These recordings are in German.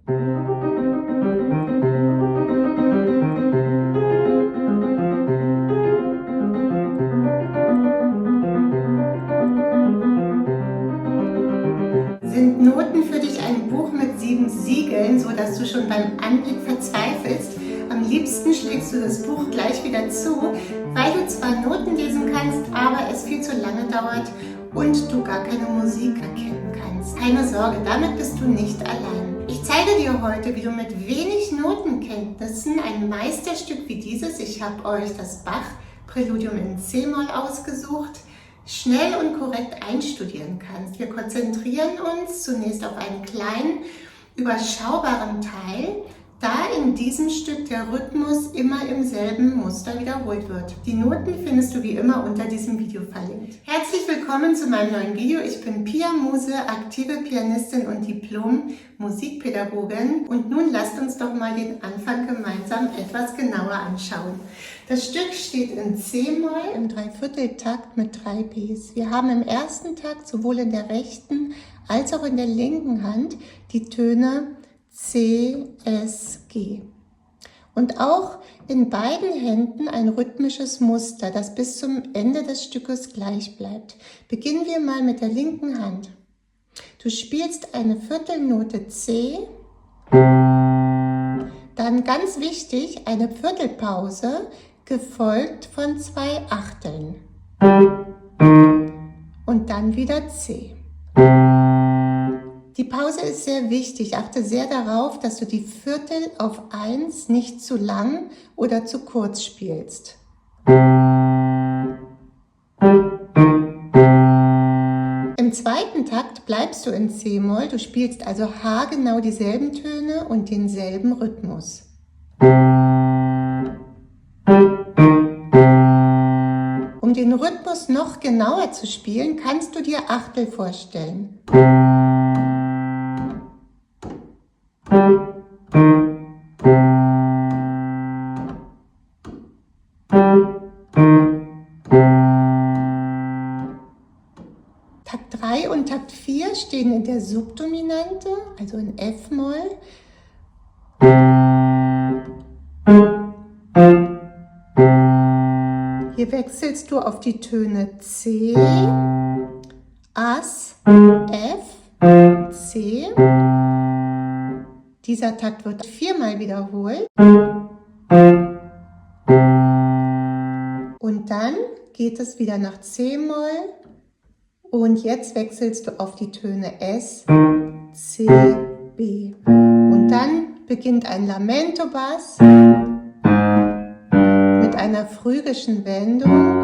Sind Noten für dich ein Buch mit 7 Siegeln, so dass du schon beim Anblick verzweifelst? Am liebsten schlägst du das Buch gleich wieder zu, weil du zwar Noten lesen kannst, aber es viel zu lange dauert und du gar keine Musik erkennen kannst. Keine Sorge, damit bist du nicht allein. Ich zeige dir heute, wie du mit wenig Notenkenntnissen ein Meisterstück wie dieses, ich habe euch das Bach-Präludium in C-Moll ausgesucht, schnell und korrekt einstudieren kannst. Wir konzentrieren uns zunächst auf einen kleinen, überschaubaren Teil, da in diesem Stück der Rhythmus immer im selben Muster wiederholt wird. Die Noten findest du wie immer unter diesem Video verlinkt. Herzlich willkommen zu meinem neuen Video. Ich bin Pia Muse, aktive Pianistin und Diplom-Musikpädagogin. Und nun lasst uns doch mal den Anfang gemeinsam etwas genauer anschauen. Das Stück steht in C-Moll im Dreivierteltakt mit 3 Bs. Wir haben im ersten Takt sowohl in der rechten als auch in der linken Hand die Töne C, S, G. Und auch in beiden Händen ein rhythmisches Muster, das bis zum Ende des Stückes gleich bleibt. Beginnen wir mal mit der linken Hand. Du spielst eine Viertelnote C, dann ganz wichtig eine Viertelpause, gefolgt von 2 Achteln. Und dann wieder C. Die Pause ist sehr wichtig. Achte sehr darauf, dass du die Viertel auf 1 nicht zu lang oder zu kurz spielst. Im zweiten Takt bleibst du in C-Moll. Du spielst also haargenau dieselben Töne und denselben Rhythmus. Um den Rhythmus noch genauer zu spielen, kannst du dir Achtel vorstellen. Takt 3 und Takt 4 stehen in der Subdominante, also in F-Moll. Hier wechselst du auf die Töne C, As, F, C. Dieser Takt wird 4-mal wiederholt. Und dann geht es wieder nach C-Moll. Und jetzt wechselst du auf die Töne S, C, B. Und dann beginnt ein Lamento-Bass mit einer phrygischen Wendung.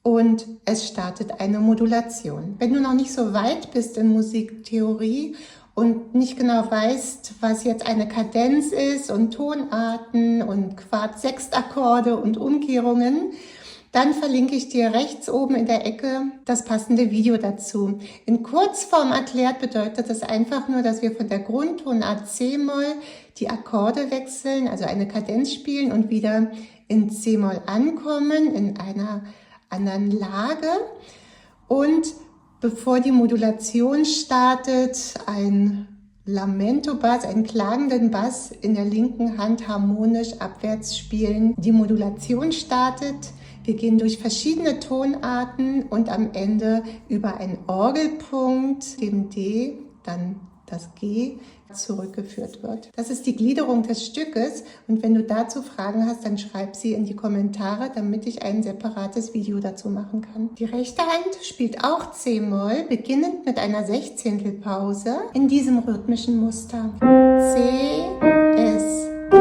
Und es startet eine Modulation. Wenn du noch nicht so weit bist in Musiktheorie und nicht genau weißt, was jetzt eine Kadenz ist und Tonarten und Quart-Sechstakkorde und Umkehrungen, dann verlinke ich dir rechts oben in der Ecke das passende Video dazu. In Kurzform erklärt bedeutet das einfach nur, dass wir von der Grundtonart C-Moll die Akkorde wechseln, also eine Kadenz spielen und wieder in C-Moll ankommen, in einer anderen Lage. Und bevor die Modulation startet, ein Lamento-Bass, einen klagenden Bass in der linken Hand harmonisch abwärts spielen. Die Modulation startet. Wir gehen durch verschiedene Tonarten und am Ende über einen Orgelpunkt, dem D, dann das G, zurückgeführt wird. Das ist die Gliederung des Stückes und wenn du dazu Fragen hast, dann schreib sie in die Kommentare, damit ich ein separates Video dazu machen kann. Die rechte Hand spielt auch C-Moll, beginnend mit einer Sechzehntelpause in diesem rhythmischen Muster. C, S, G,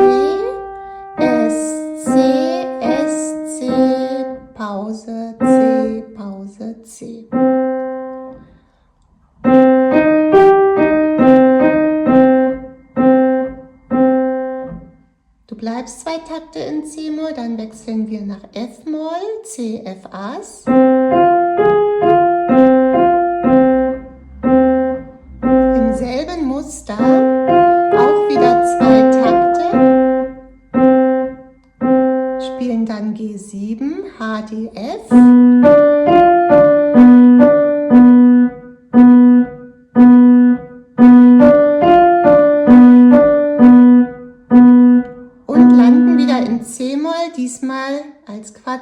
S, C, S, C, Pause, C, Pause, C. Du bleibst 2 Takte in C-Moll, dann wechseln wir nach F-Moll, C, F, As. Im selben Muster, auch wieder 2 Takte, spielen dann G7, H, D, F.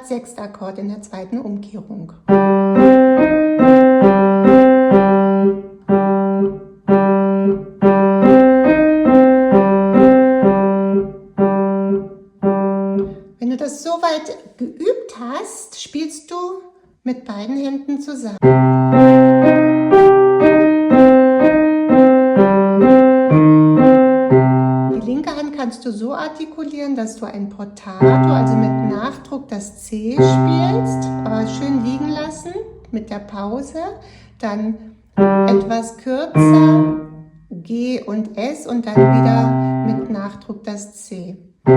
Statt Sechstakkord in der zweiten Umkehrung. Wenn du das so weit geübt hast, spielst du mit beiden Händen zusammen. Die linke Hand kannst du so artikulieren, dass du ein Portato, also mit Nachdruck das C spielst, aber schön liegen lassen mit der Pause. Dann etwas kürzer G und S und dann wieder mit Nachdruck das C. Und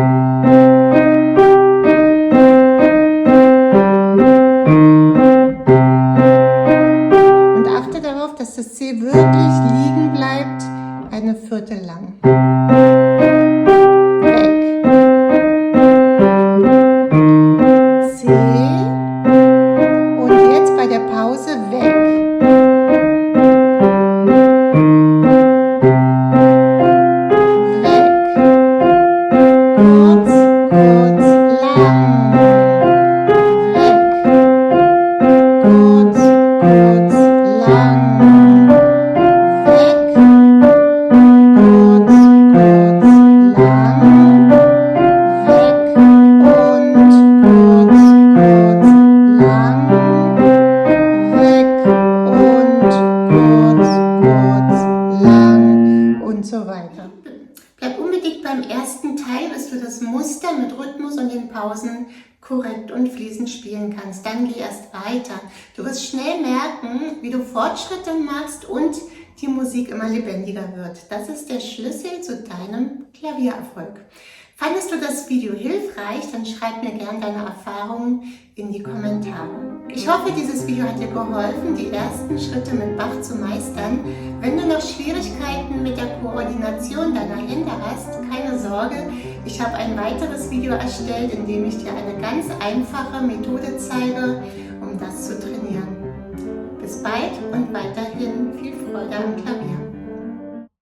achte darauf, dass das C wirklich liegen bleibt, eine Viertel lang. Weg. C. Und jetzt bei der Pause weg. Und so weiter. Bleib unbedingt beim ersten Teil, bis du das Muster mit Rhythmus und den Pausen korrekt und fließend spielen kannst. Dann geh erst weiter. Du wirst schnell merken, wie du Fortschritte machst und die Musik immer lebendiger wird. Das ist der Schlüssel zu deinem Klaviererfolg. Fandest du das Video hilfreich, dann schreib mir gerne deine Erfahrungen in die Kommentare. Ich hoffe, dieses Video hat dir geholfen, die ersten Schritte mit Bach zu meistern. Wenn du noch Schwierigkeiten mit der Koordination deiner Hände hast, keine Sorge, ich habe ein weiteres Video erstellt, in dem ich dir eine ganz einfache Methode zeige, um das zu trainieren. Bis bald und weiterhin viel Freude am Klavier.